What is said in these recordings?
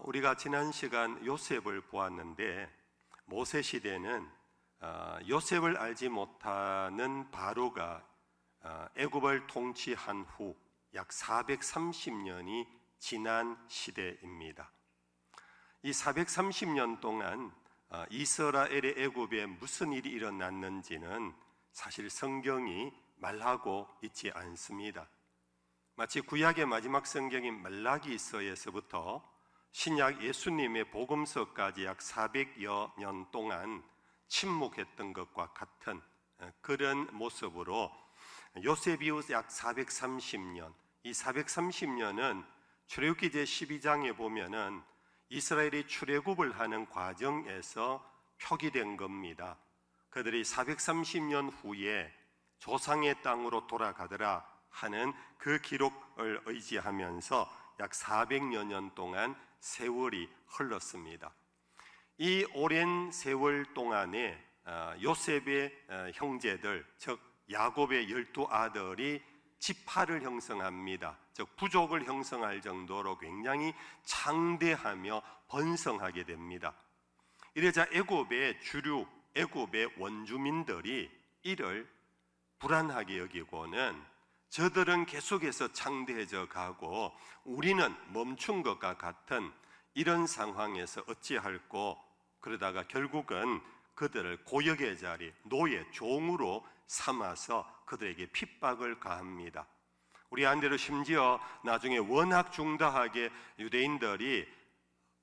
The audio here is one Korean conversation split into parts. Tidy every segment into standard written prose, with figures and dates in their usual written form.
우리가 지난 시간 요셉을 보았는데, 모세 시대는 요셉을 알지 못하는 바로가 애굽을 통치한 후 약 430년이 지난 시대입니다. 이 430년 동안 이스라엘의 애굽에 무슨 일이 일어났는지는 사실 성경이 말하고 있지 않습니다. 마치 구약의 마지막 성경인 말라기서에서부터 신약 예수님의 복음서까지 약 400여 년 동안 침묵했던 것과 같은 그런 모습으로 요셉 이후 약 430년, 이 430년은 출애굽기 제12장에 보면은 이스라엘이 출애굽을 하는 과정에서 표기된 겁니다. 그들이 430년 후에 조상의 땅으로 돌아가더라 하는 그 기록을 의지하면서 약 400여 년 동안 세월이 흘렀습니다. 이 오랜 세월 동안에 요셉의 형제들, 즉 야곱의 12아들이 지파를 형성합니다. 즉 부족을 형성할 정도로 굉장히 창대하며 번성하게 됩니다. 이러자 애굽의 주류, 애굽의 원주민들이 이를 불안하게 여기고는 저들은 계속해서 창대해져 가고 우리는 멈춘 것과 같은 이런 상황에서 어찌할꼬, 그러다가 결국은 그들을 고역의 자리, 노예, 종으로 삼아서 그들에게 핍박을 가합니다. 우리 안대로 심지어 나중에 워낙 중다하게 유대인들이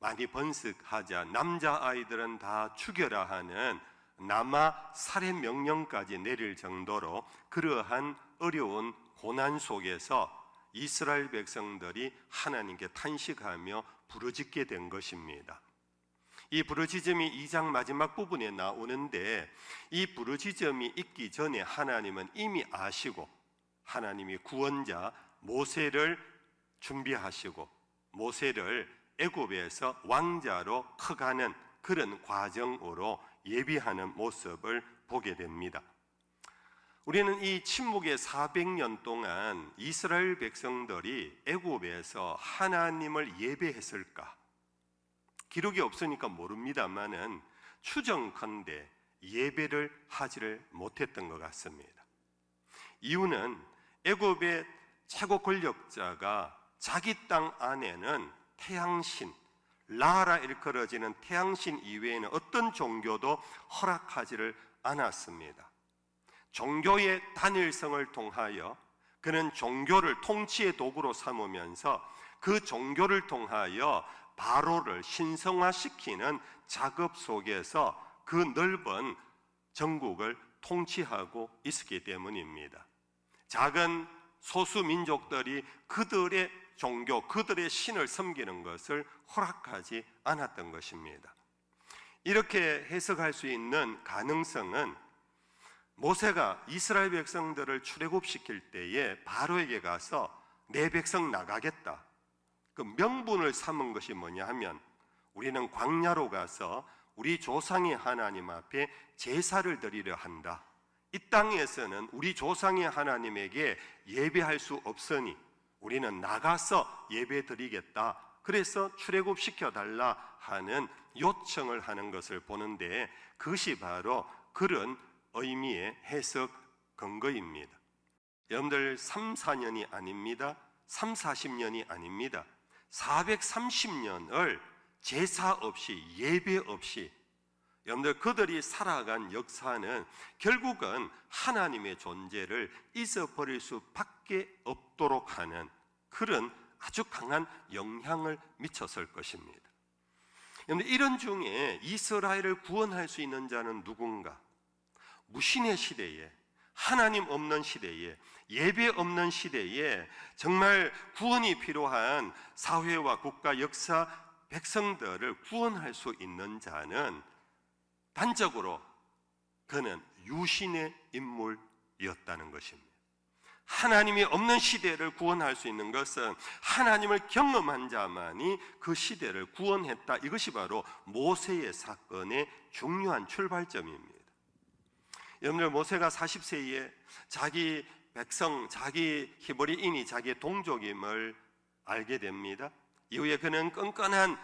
많이 번식하자 남자아이들은 다 죽여라 하는 남아 살해 명령까지 내릴 정도로 그러한 어려운 고난 속에서 이스라엘 백성들이 하나님께 탄식하며 부르짖게 된 것입니다. 이 부르짖음이 2장 마지막 부분에 나오는데, 이 부르짖음이 있기 전에 하나님은 이미 아시고 하나님이 구원자 모세를 준비하시고 모세를 애굽에서 왕자로 커가는 그런 과정으로 예비하는 모습을 보게 됩니다. 우리는 이 침묵의 400년 동안 이스라엘 백성들이 애굽에서 하나님을 예배했을까? 기록이 없으니까 모릅니다만은 추정컨대 예배를 하지를 못했던 것 같습니다. 이유는 애굽의 최고 권력자가 자기 땅 안에는 태양신, 라라 일컬어지는 태양신 이외에는 어떤 종교도 허락하지를 않았습니다. 종교의 단일성을 통하여 그는 종교를 통치의 도구로 삼으면서 그 종교를 통하여 바로를 신성화시키는 작업 속에서 그 넓은 전국을 통치하고 있었기 때문입니다. 작은 소수 민족들이 그들의 종교, 그들의 신을 섬기는 것을 허락하지 않았던 것입니다. 이렇게 해석할 수 있는 가능성은 모세가 이스라엘 백성들을 출애굽시킬 때에 바로에게 가서 내 백성 나가겠다, 그 명분을 삼은 것이 뭐냐 하면, 우리는 광야로 가서 우리 조상의 하나님 앞에 제사를 드리려 한다. 이 땅에서는 우리 조상의 하나님에게 예배할 수 없으니 우리는 나가서 예배 드리겠다. 그래서 출애굽시켜달라 하는 요청을 하는 것을 보는데, 그것이 바로 그런 의미의 해석 근거입니다. 여러분들 3, 4년이 아닙니다. 3, 40년이 아닙니다. 430년을 제사 없이, 예배 없이 여러분들 그들이 살아간 역사는 결국은 하나님의 존재를 잊어버릴 수밖에 없도록 하는 그런 아주 강한 영향을 미쳤을 것입니다. 여러분들 이런 중에 이스라엘을 구원할 수 있는 자는 누군가? 무신의 시대에, 하나님 없는 시대에, 예배 없는 시대에 정말 구원이 필요한 사회와 국가, 역사, 백성들을 구원할 수 있는 자는 단적으로 그는 유신의 인물이었다는 것입니다. 하나님이 없는 시대를 구원할 수 있는 것은 하나님을 경험한 자만이 그 시대를 구원했다. 이것이 바로 모세의 사건의 중요한 출발점입니다. 여러분들, 모세가 40세에 자기 백성, 자기 히브리인이 자기의 동족임을 알게 됩니다. 이후에 그는 끈끈한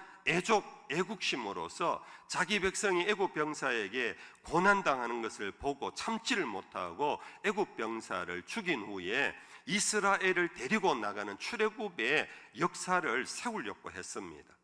애국심으로서 자기 백성이 애국 병사에게 고난당하는 것을 보고 참지를 못하고 애국 병사를 죽인 후에 이스라엘을 데리고 나가는 출애굽의 역사를 세우려고 했습니다.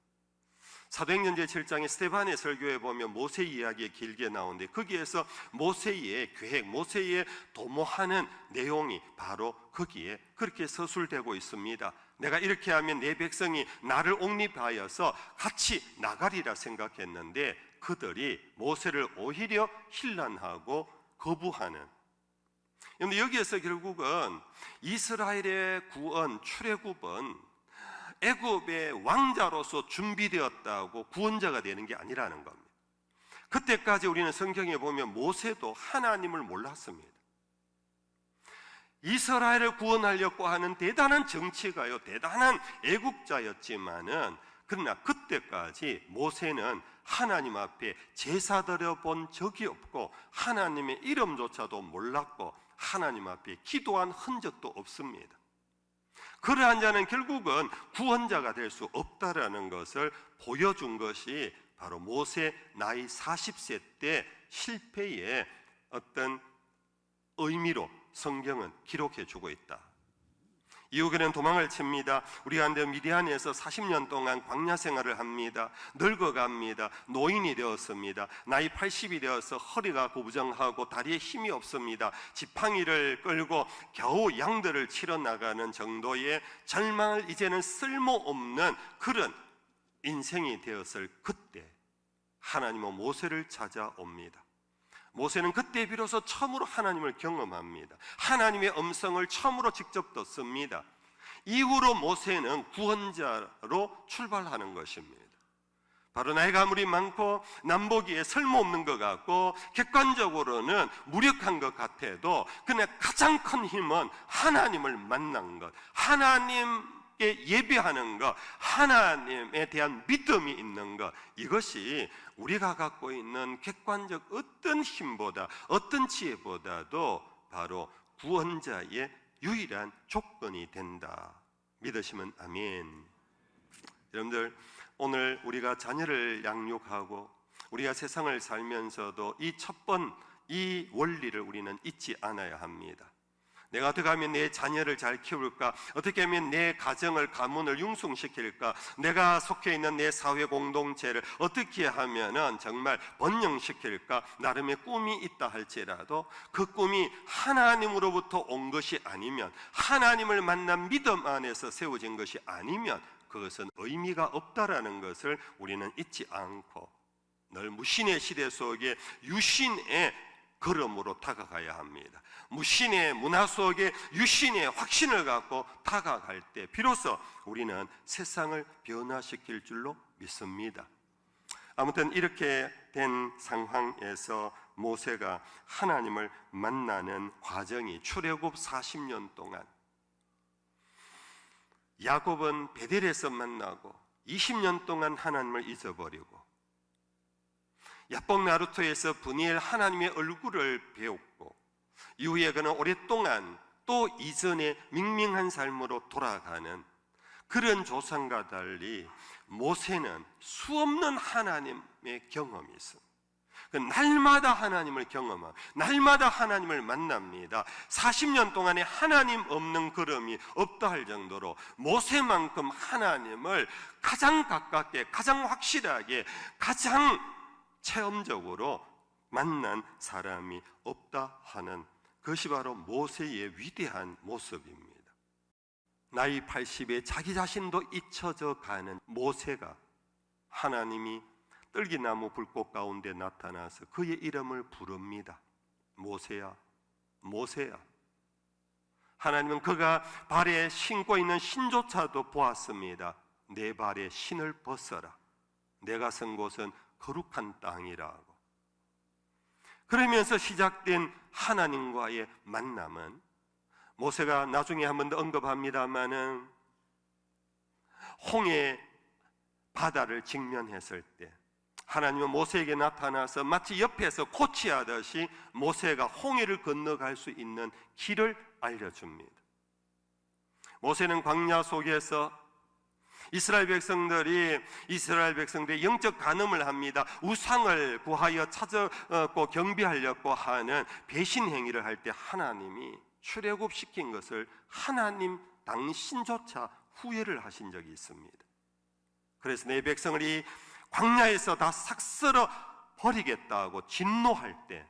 사도행전 제7장의 스데반의 설교에 보면 모세 이야기가 길게 나오는데 거기에서 모세의 계획, 모세의 도모하는 내용이 바로 거기에 그렇게 서술되고 있습니다. 내가 이렇게 하면 내 백성이 나를 옹립하여서 같이 나가리라 생각했는데 그들이 모세를 오히려 힐난하고 거부하는. 그런데 여기에서 결국은 이스라엘의 구원, 출애굽은 애굽의 왕자로서 준비되었다고 구원자가 되는 게 아니라는 겁니다. 그때까지 우리는 성경에 보면 모세도 하나님을 몰랐습니다. 이스라엘을 구원하려고 하는 대단한 정치가요, 대단한 애국자였지만은 그러나 그때까지 모세는 하나님 앞에 제사 드려 본 적이 없고 하나님의 이름조차도 몰랐고 하나님 앞에 기도한 흔적도 없습니다. 그러한 자는 결국은 구원자가 될 수 없다라는 것을 보여준 것이 바로 모세 나이 40세 때 실패의 어떤 의미로 성경은 기록해 주고 있다. 이후에는 도망을 칩니다. 우리 가운데 미디안에서 40년 동안 광야 생활을 합니다. 늙어갑니다. 노인이 되었습니다. 나이 80이 되어서 허리가 고부정하고 다리에 힘이 없습니다. 지팡이를 끌고 겨우 양들을 치러 나가는 정도의 절망을 이제는 쓸모없는 그런 인생이 되었을 그때 하나님은 모세를 찾아옵니다. 모세는 그때 비로소 처음으로 하나님을 경험합니다. 하나님의 음성을 처음으로 직접 듣습니다. 이후로 모세는 구원자로 출발하는 것입니다. 바로 나이가 아무리 많고 남보기에 쓸모없는 것 같고 객관적으로는 무력한 것 같아도 그냥 가장 큰 힘은 하나님을 만난 것, 하나님께 예배하는 것, 하나님에 대한 믿음이 있는 것, 이것이 우리가 갖고 있는 객관적 어떤 힘보다 어떤 지혜보다도 바로 구원자의 유일한 조건이 된다. 믿으시면 아멘. 여러분들, 오늘 우리가 자녀를 양육하고 우리가 세상을 살면서도 이 원리를 우리는 잊지 않아야 합니다. 내가 어떻게 하면 내 자녀를 잘 키울까? 어떻게 하면 내 가정을, 가문을 융성시킬까? 내가 속해 있는 내 사회 공동체를 어떻게 하면은 정말 번영시킬까? 나름의 꿈이 있다 할지라도 그 꿈이 하나님으로부터 온 것이 아니면, 하나님을 만난 믿음 안에서 세워진 것이 아니면 그것은 의미가 없다라는 것을 우리는 잊지 않고 늘 무신의 시대 속에 유신의 걸음으로 다가가야 합니다. 무신의 문화 속에 유신의 확신을 갖고 다가갈 때 비로소 우리는 세상을 변화시킬 줄로 믿습니다. 아무튼 이렇게 된 상황에서 모세가 하나님을 만나는 과정이 출애굽 40년 동안, 야곱은 베델에서 만나고 20년 동안 하나님을 잊어버리고 야복 나루토에서 브니엘 하나님의 얼굴을 배웠고 이후에 그는 오랫동안 또 이전의 밍밍한 삶으로 돌아가는 그런 조상과 달리 모세는 수없는 하나님의 경험이 있습니다. 날마다 하나님을 경험하고 날마다 하나님을 만납니다. 40년 동안에 하나님 없는 걸음이 없다 할 정도로 모세만큼 하나님을 가장 가깝게, 가장 확실하게, 가장 체험적으로 만난 사람이 없다 하는 그것이 바로 모세의 위대한 모습입니다. 나이 80에 자기 자신도 잊혀져 가는 모세가 하나님이 떨기나무 불꽃 가운데 나타나서 그의 이름을 부릅니다. 모세야, 모세야. 하나님은 그가 발에 신고 있는 신조차도 보았습니다. 내 발에 신을 벗어라. 내가 선 곳은 거룩한 땅이라고. 그러면서 시작된 하나님과의 만남은 모세가 나중에 한 번 더 언급합니다마는 홍해 바다를 직면했을 때 하나님은 모세에게 나타나서 마치 옆에서 코치하듯이 모세가 홍해를 건너갈 수 있는 길을 알려줍니다. 모세는 광야 속에서 이스라엘 백성들이 영적 간음을 합니다. 우상을 구하여 찾고 경배하려고 하는 배신 행위를 할 때 하나님이 출애굽시킨 것을 하나님 당신조차 후회를 하신 적이 있습니다. 그래서 내 백성을 이 광야에서 다 싹 쓸어 버리겠다고 진노할 때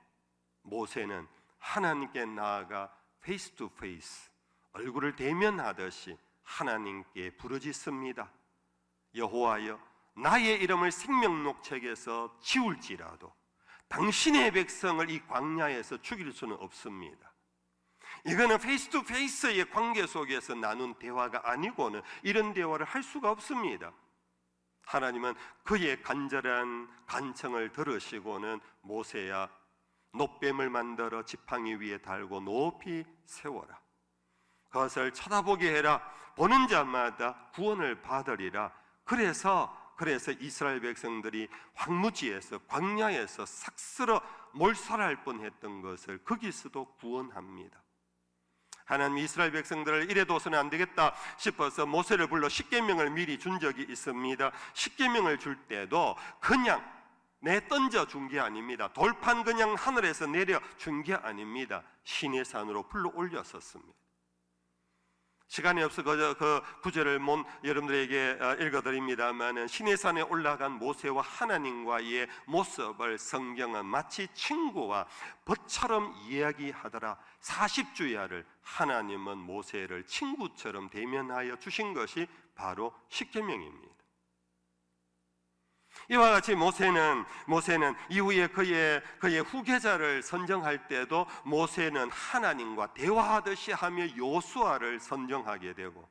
모세는 하나님께 나아가 페이스 투 페이스, 얼굴을 대면하듯이 하나님께 부르짖습니다. 여호와여, 나의 이름을 생명록책에서 지울지라도 당신의 백성을 이 광야에서 죽일 수는 없습니다. 이거는 페이스 투 페이스의 관계 속에서 나눈 대화가 아니고는 이런 대화를 할 수가 없습니다. 하나님은 그의 간절한 간청을 들으시고는 모세야, 놋뱀을 만들어 지팡이 위에 달고 높이 세워라. 그것을 쳐다보게 해라. 보는 자마다 구원을 받으리라. 그래서 이스라엘 백성들이 황무지에서 광야에서 싹 쓸어 몰살할 뻔했던 것을 거기서도 구원합니다. 하나님 이스라엘 백성들을 이래둬서는 안 되겠다 싶어서 모세를 불러 십계명을 미리 준 적이 있습니다. 십계명을 줄 때도 그냥 던져 준 게 아닙니다. 돌판 그냥 하늘에서 내려 준 게 아닙니다. 시내 산으로 불러 올렸었습니다. 시간이 없어 그 구절을 여러분들에게 읽어드립니다만, 시내산에 올라간 모세와 하나님과의 모습을 성경은 마치 친구와 벗처럼 이야기하더라. 40주야를 하나님은 모세를 친구처럼 대면하여 주신 것이 바로 십계명입니다. 이와 같이 모세는 이후에 그의 후계자를 선정할 때도 모세는 하나님과 대화하듯이 하며 여호수아를 선정하게 되고,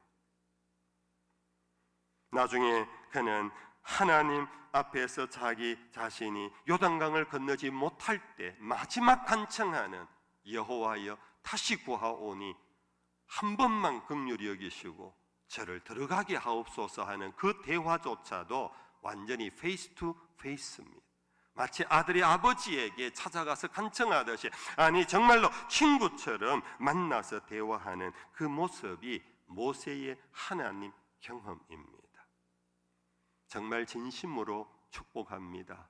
나중에 그는 하나님 앞에서 자기 자신이 요단강을 건너지 못할 때 마지막 간청하는 여호와여 다시 구하오니 한 번만 긍휼히 여기시고 저를 들어가게 하옵소서 하는 그 대화조차도 완전히 페이스 투 페이스입니다. 마치 아들이 아버지에게 찾아가서 간청하듯이, 아니 정말로 친구처럼 만나서 대화하는 그 모습이 모세의 하나님 경험입니다. 정말 진심으로 축복합니다.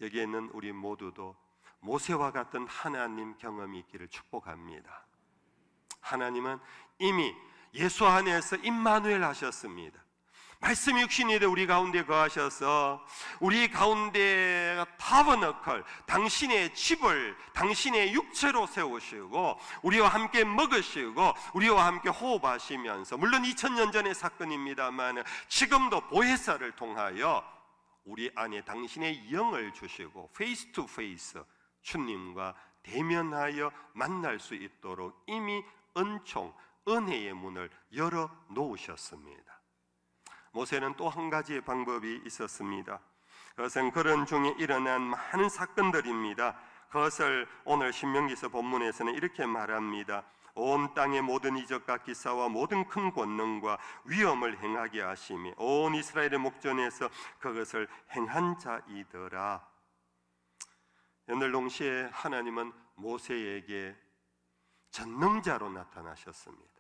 여기에 있는 우리 모두도 모세와 같은 하나님 경험이 있기를 축복합니다. 하나님은 이미 예수 안에서 임마누엘 하셨습니다. 말씀이 육신이 돼 우리 가운데 거하셔서 우리 가운데 타버너클, 당신의 집을 당신의 육체로 세우시고 우리와 함께 먹으시고 우리와 함께 호흡하시면서, 물론 2000년 전의 사건입니다만 지금도 보혜사를 통하여 우리 안에 당신의 영을 주시고 페이스 투 페이스 주님과 대면하여 만날 수 있도록 이미 은총, 은혜의 문을 열어 놓으셨습니다. 모세는 또 한 가지의 방법이 있었습니다. 그것은 그런 중에 일어난 많은 사건들입니다. 그것을 오늘 신명기서 본문에서는 이렇게 말합니다. 온 땅의 모든 이적과 기사와 모든 큰 권능과 위엄을 행하게 하심이 온 이스라엘의 목전에서 그것을 행한 자이더라. 오늘 동시에 하나님은 모세에게 전능자로 나타나셨습니다.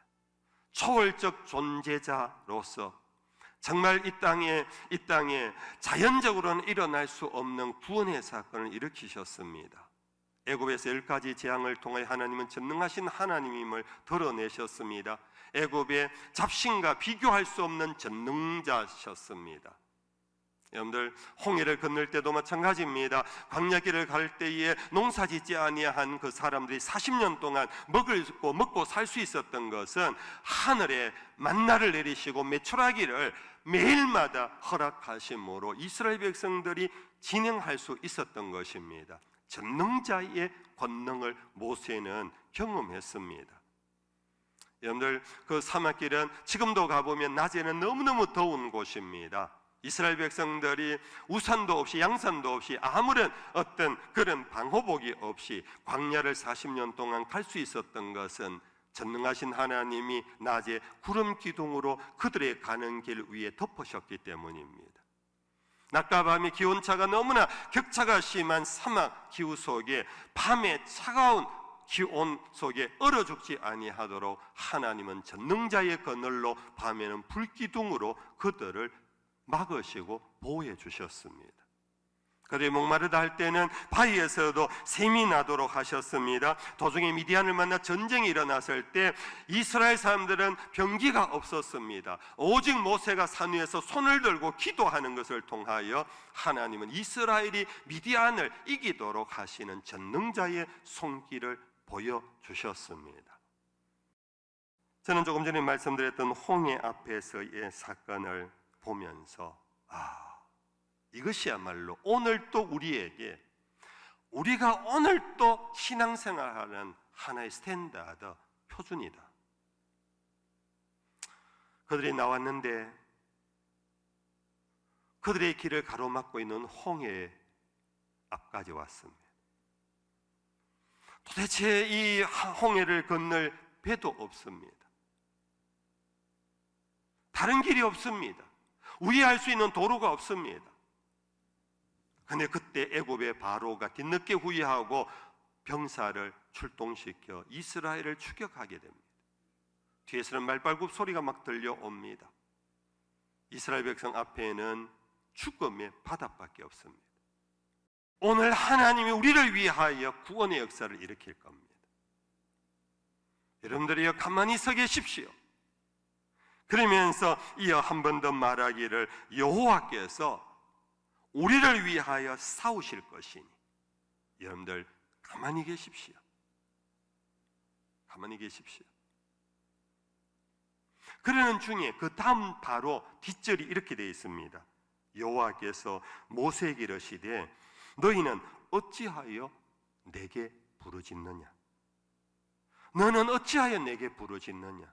초월적 존재자로서 정말 이 땅에 자연적으로는 일어날 수 없는 구원의 사건을 일으키셨습니다. 애굽에서 10가지 재앙을 통해 하나님은 전능하신 하나님임을 드러내셨습니다. 애굽의 잡신과 비교할 수 없는 전능자셨습니다. 여러분들, 홍해를 건널 때도 마찬가지입니다. 광야길을 갈 때에 농사짓지 아니한 그 사람들이 40년 동안 먹고 살 수 있었던 것은 하늘에 만나를 내리시고 메추라기를 매일마다 허락하심으로 이스라엘 백성들이 진행할 수 있었던 것입니다. 전능자의 권능을 모세는 경험했습니다. 여러분들, 그 사막길은 지금도 가보면 낮에는 너무너무 더운 곳입니다. 이스라엘 백성들이 우산도 없이 양산도 없이 아무런 어떤 그런 방호복이 없이 광야를 40년 동안 갈 수 있었던 것은 전능하신 하나님이 낮에 구름 기둥으로 그들의 가는 길 위에 덮으셨기 때문입니다. 낮과 밤의 기온차가 너무나 격차가 심한 사막 기후 속에 밤에 차가운 기온 속에 얼어 죽지 아니하도록 하나님은 전능자의 그늘로 밤에는 불기둥으로 그들을 막으시고 보호해 주셨습니다. 그들이 목마르다 할 때는 바위에서도 샘이 나도록 하셨습니다. 도중에 미디안을 만나 전쟁이 일어났을 때 이스라엘 사람들은 병기가 없었습니다. 오직 모세가 산 위에서 손을 들고 기도하는 것을 통하여 하나님은 이스라엘이 미디안을 이기도록 하시는 전능자의 손길을 보여주셨습니다. 저는 조금 전에 말씀드렸던 홍해 앞에서의 사건을 보면서 이것이야말로 오늘 또 우리가 오늘 또 신앙생활하는 하나의 스탠다드 표준이다. 그들이 나왔는데 그들의 길을 가로막고 있는 홍해 앞까지 왔습니다. 도대체 이 홍해를 건널 배도 없습니다. 다른 길이 없습니다. 우회할 수 있는 도로가 없습니다. 근데 그때 애굽의 바로가 뒤늦게 후회하고 병사를 출동시켜 이스라엘을 추격하게 됩니다. 뒤에서는 말발굽 소리가 막 들려옵니다. 이스라엘 백성 앞에는 죽음의 바다밖에 없습니다. 오늘 하나님이 우리를 위하여 구원의 역사를 일으킬 겁니다. 여러분들이여 가만히 서 계십시오. 그러면서 이어 한 번 더 말하기를 여호와께서 우리를 위하여 싸우실 것이니 여러분들 가만히 계십시오. 가만히 계십시오. 그러는 중에 그 다음 바로 뒷절이 이렇게 되어 있습니다. 여호와께서 모세에게 이르시되 너희는 어찌하여 내게 부르짖느냐? 너는 어찌하여 내게 부르짖느냐?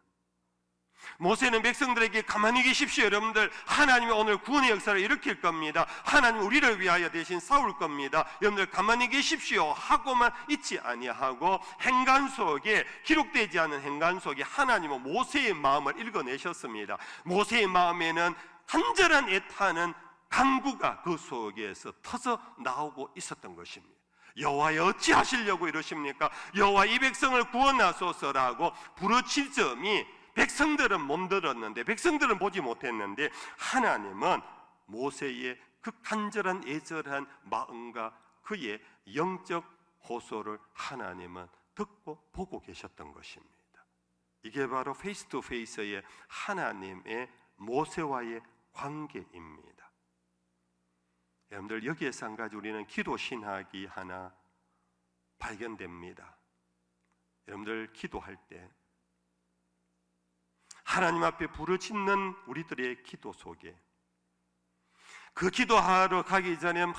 모세는 백성들에게 가만히 계십시오. 여러분들 하나님이 오늘 구원의 역사를 일으킬 겁니다. 하나님 우리를 위하여 대신 싸울 겁니다. 여러분들 가만히 계십시오 하고만 있지 아니하고 행간 속에 기록되지 않은 행간 속에 하나님은 모세의 마음을 읽어내셨습니다. 모세의 마음에는 간절한 애타는 간구가 그 속에서 터져 나오고 있었던 것입니다. 여호와여 어찌하시려고 이러십니까? 여호와 이 백성을 구원하소서라고 부르짖음이 백성들은 못 들었는데, 백성들은 보지 못했는데 하나님은 모세의 그 간절한 애절한 마음과 그의 영적 호소를 하나님은 듣고 보고 계셨던 것입니다. 이게 바로 페이스 투 페이스의 하나님의 모세와의 관계입니다. 여러분들 여기에서 한 가지 우리는 기도 신학이 하나 발견됩니다. 여러분들 기도할 때 하나님 앞에 부르짖는 우리들의 기도 속에 그 기도하러 가기 전에 막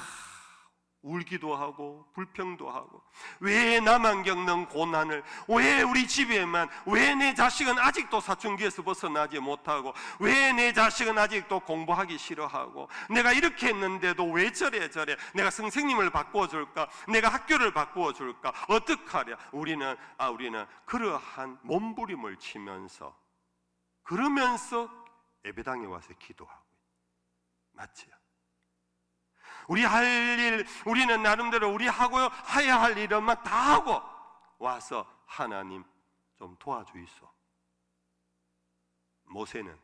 울기도 하고 불평도 하고 왜 나만 겪는 고난을, 왜 우리 집에만, 왜 내 자식은 아직도 사춘기에서 벗어나지 못하고, 왜 내 자식은 아직도 공부하기 싫어하고, 내가 이렇게 했는데도 왜 저래 내가 선생님을 바꾸어줄까, 내가 학교를 바꾸어줄까, 어떡하랴. 우리는 그러한 몸부림을 치면서 그러면서 예배당에 와서 기도하고 맞지요? 우리는 나름대로 우리 하고 해야 할 일만 다 하고 와서 하나님 좀 도와주이소. 모세는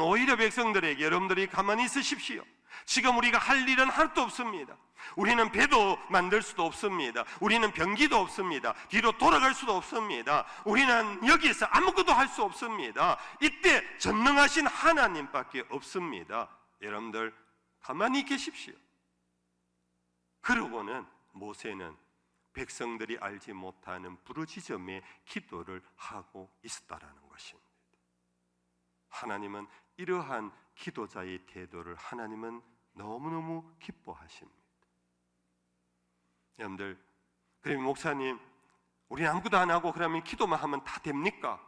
오히려 백성들에게 여러분들이 가만히 있으십시오. 지금 우리가 할 일은 하나도 없습니다. 우리는 배도 만들 수도 없습니다. 우리는 병기도 없습니다. 뒤로 돌아갈 수도 없습니다. 우리는 여기에서 아무것도 할 수 없습니다. 이때 전능하신 하나님밖에 없습니다. 여러분들 가만히 계십시오. 그러고는 모세는 백성들이 알지 못하는 부르짖음의 기도를 하고 있었다라는 것입니다. 하나님은 이러한 기도자의 태도를 하나님은 너무너무 기뻐하십니다. 여러분들, 그러면 목사님 우리는 아무것도 안 하고 그러면 기도만 하면 다 됩니까?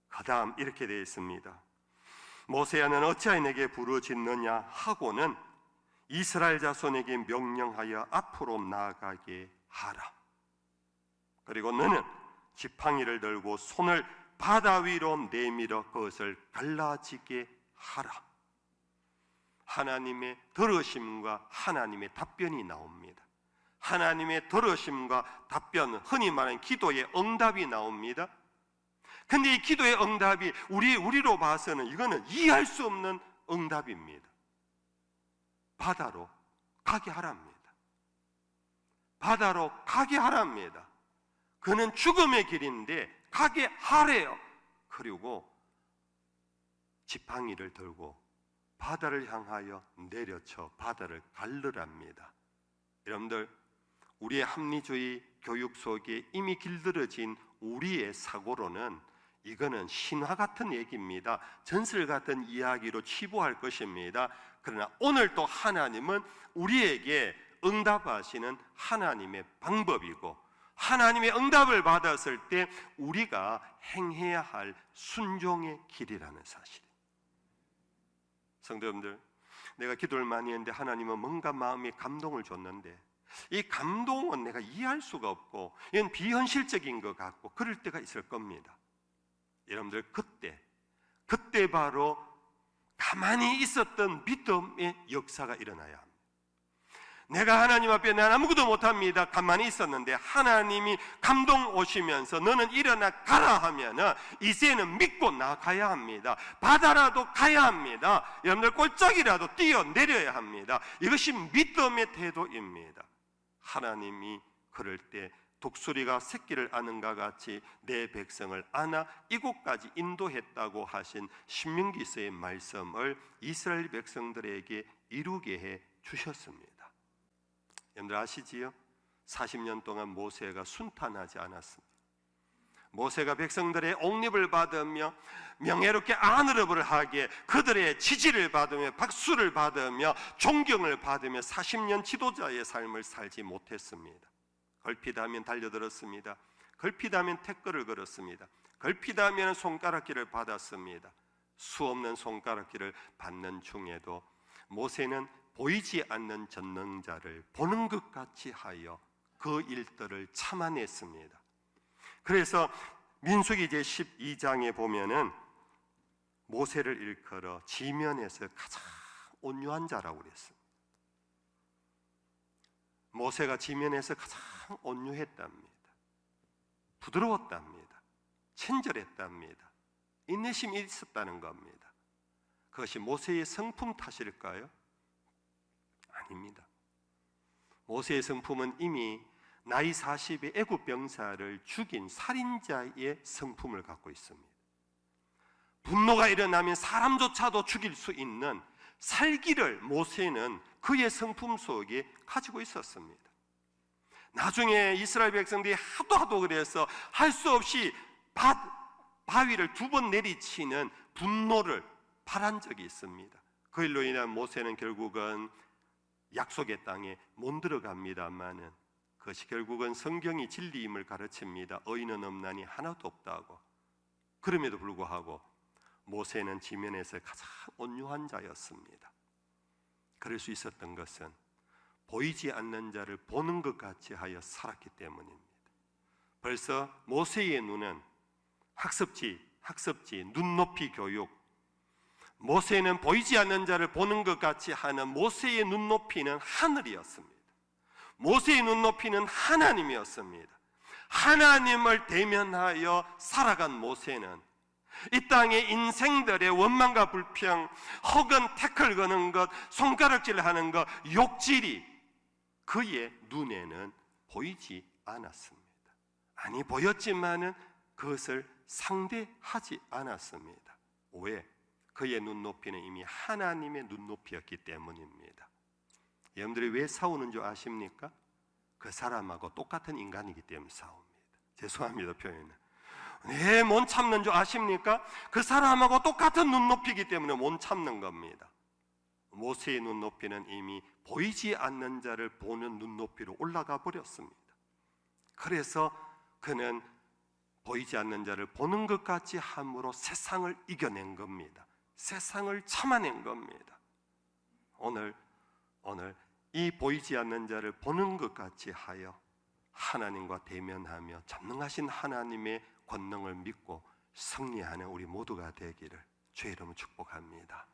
그 다음 이렇게 되어 있습니다. 모세야 너는 어찌하여 내게 부르짖느냐 하고는 이스라엘 자손에게 명령하여 앞으로 나아가게 하라. 그리고 너는 지팡이를 들고 손을 바다 위로 내밀어 그것을 갈라지게 하라. 하나님의 들으심과 하나님의 답변이 나옵니다. 하나님의 들으심과 답변, 흔히 말하는 기도의 응답이 나옵니다. 근데 이 기도의 응답이 우리로 봐서는 이거는 이해할 수 없는 응답입니다. 바다로 가게 하랍니다. 바다로 가게 하랍니다. 그는 죽음의 길인데 가게 하래요. 그리고 지팡이를 들고 바다를 향하여 내려쳐 바다를 가르랍니다. 여러분들, 우리의 합리주의 교육 속에 이미 길들여진 우리의 사고로는 이거는 신화 같은 얘기입니다. 전설 같은 이야기로 치부할 것입니다. 그러나 오늘 또 하나님은 우리에게 응답하시는 하나님의 방법이고, 하나님의 응답을 받았을 때 우리가 행해야 할 순종의 길이라는 사실. 성도 여러분들, 내가 기도를 많이 했는데 하나님은 뭔가 마음에 감동을 줬는데 이 감동은 내가 이해할 수가 없고 이건 비현실적인 것 같고 그럴 때가 있을 겁니다. 여러분들, 그때 바로 가만히 있었던 믿음의 역사가 일어나야 합니다. 내가 하나님 앞에 난 아무것도 못합니다. 가만히 있었는데 하나님이 감동 오시면서 너는 일어나 가라 하면은 이제는 믿고 나가야 합니다. 바다라도 가야 합니다. 여러분들, 꼴짝이라도 뛰어내려야 합니다. 이것이 믿음의 태도입니다. 하나님이 그럴 때 독수리가 새끼를 아는가 같이 내 백성을 안아 이곳까지 인도했다고 하신 신명기서의 말씀을 이스라엘 백성들에게 이루게 해 주셨습니다. 여러분들 아시지요? 40년 동안 모세가 순탄하지 않았습니다. 모세가 백성들의 옥립을 받으며 명예롭게 안으름을 하게 그들의 지지를 받으며 박수를 받으며 존경을 받으며 40년 지도자의 삶을 살지 못했습니다. 걸핏하면 달려들었습니다. 걸핏하면 태클을 걸었습니다. 걸핏하면 손가락질을 받았습니다. 수없는 손가락질을 받는 중에도 모세는 보이지 않는 전능자를 보는 것 같이 하여 그 일들을 참아냈습니다. 그래서 민수기 제12장에 보면은 모세를 일컬어 지면에서 가장 온유한 자라고 그랬습니다. 모세가 지면에서 가장 온유했답니다. 부드러웠답니다. 친절했답니다. 인내심이 있었다는 겁니다. 그것이 모세의 성품 탓일까요? 아닙니다. 모세의 성품은 이미 나이 40의 애굽 병사를 죽인 살인자의 성품을 갖고 있습니다. 분노가 일어나면 사람조차도 죽일 수 있는 살기를 모세는 그의 성품 속에 가지고 있었습니다. 나중에 이스라엘 백성들이 하도 그래서 할 수 없이 바위를 2번 내리치는 분노를 발한 적이 있습니다. 그 일로 인한 모세는 결국은 약속의 땅에 못 들어갑니다만은 그것이 결국은 성경이 진리임을 가르칩니다. 의인은 없나니 하나도 없다고. 그럼에도 불구하고 모세는 지면에서 가장 온유한 자였습니다. 그럴 수 있었던 것은 보이지 않는 자를 보는 것 같이 하여 살았기 때문입니다. 벌써 모세의 눈은 학습지, 눈높이 교육, 모세는 보이지 않는 자를 보는 것 같이 하는 모세의 눈높이는 하늘이었습니다. 모세의 눈높이는 하나님이었습니다. 하나님을 대면하여 살아간 모세는 이 땅의 인생들의 원망과 불평, 혹은 태클 거는 것, 손가락질하는 것, 욕질이 그의 눈에는 보이지 않았습니다. 아니, 보였지만은 그것을 상대하지 않았습니다. 왜? 그의 눈높이는 이미 하나님의 눈높이였기 때문입니다. 여러분들이 왜 싸우는 줄 아십니까? 그 사람하고 똑같은 인간이기 때문에 싸웁니다. 죄송합니다, 표현은. 왜 못 참는 줄 아십니까? 그 사람하고 똑같은 눈높이기 때문에 못 참는 겁니다. 모세의 눈높이는 이미 보이지 않는 자를 보는 눈높이로 올라가 버렸습니다. 그래서 그는 보이지 않는 자를 보는 것 같이 함으로 세상을 이겨낸 겁니다. 세상을 참아낸 겁니다. 오늘 이 보이지 않는 자를 보는 것 같이 하여 하나님과 대면하며 전능하신 하나님의 권능을 믿고 승리하는 우리 모두가 되기를 주의 이름으로 축복합니다.